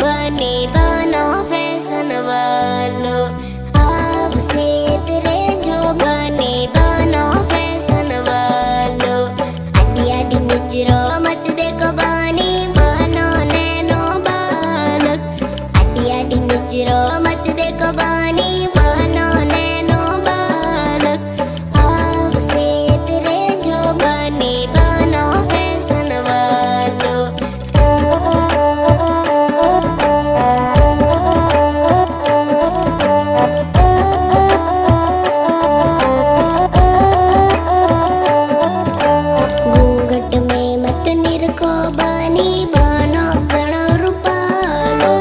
बने बनो फैशन वालो। आपसे तेरे जो बने बनो फैशन वालो। अड्डी अड्डी निचरो मत देखो बानी बनो नैनो बालक। अड्डी अड्डी निचरो मत देखो बानी बनो नैनो बालक। आपसे तेरे जो बने बनो फैशन वालो। घूंघट में मत निरखो बानी बनो घणो रूपालो।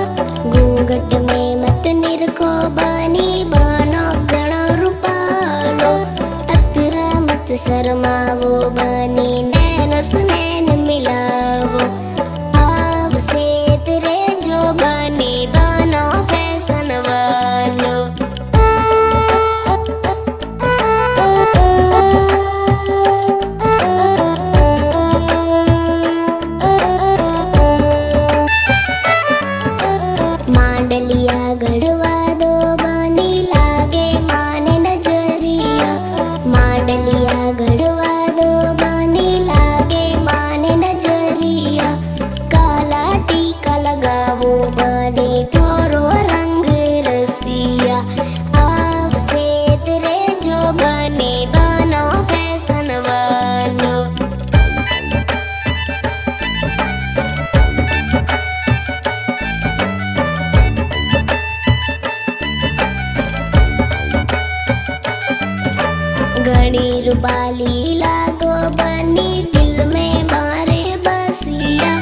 घूंघट में मत निरखो बानी बनो घणो रूपालो। अतरा मत शर्मावो बानी नैनो सुनैन मिलावो। आपसे तेरे जो बने बनो फैशन वालो। मांडलिया गढ़वा दो बानी लागे माने नजरिया। मांडलिया गढ़वा दो बानी लागे माने नजरिया। काला टीका लगावो बानी थोरो रंग रसिया। आपसे तेरे जो बने बनो फैशन वालो। घनी रूपाली लागो बनी दिल में मारे बसिया।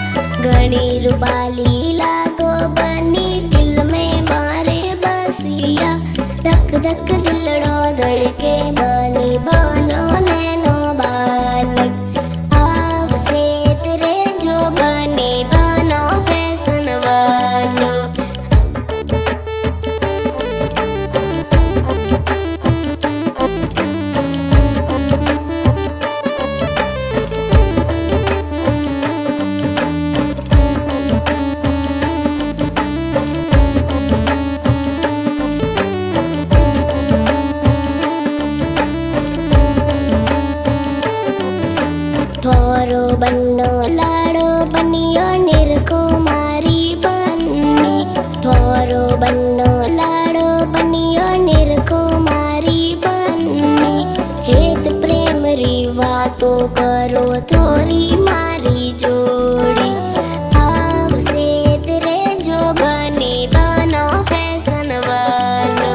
घनी रूपाली लागो बनी दिल में मारे बसिया। धक धक दिलड़ो धड़के बनी बनो नैनो बालक। आपसे तेरे जो बने बनो फैशन वालो। थोरो बन्नो लाड़ो बनियो निरखो मारी बन्नी। थोरो बन्नो लाड़ो बनियो निरखो मारी बन्नी। हेत प्रेम री वातो करो थोरी मारी जोड़ी। आपसे तेरे जो बने बनो फैशन वालो।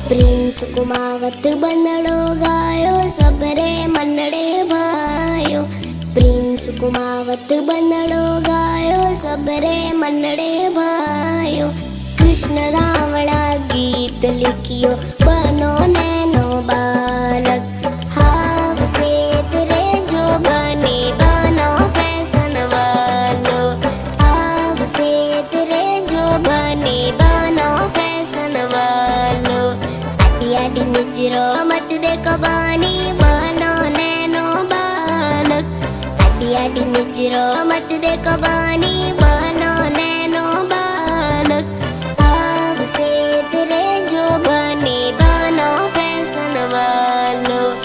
प्रिंस कुमावत बंदड़ो गायो सबरे मनड़े भायो। प्रिंस कुमावत बंदड़ो गायो सबरे मनड़े भायो। कृष्ण रावणा गीत लिखियो बनो नैनो बालक। आपसे तेरे जो बने बनो फैशन वालो। आपसे तेरे जो बने बनो फैशन वालो। अड्डी अड्डी निचरो मत देखो बानी बनो नैनो बालक। अड्डी अड्डी निचरो मत देखो बानी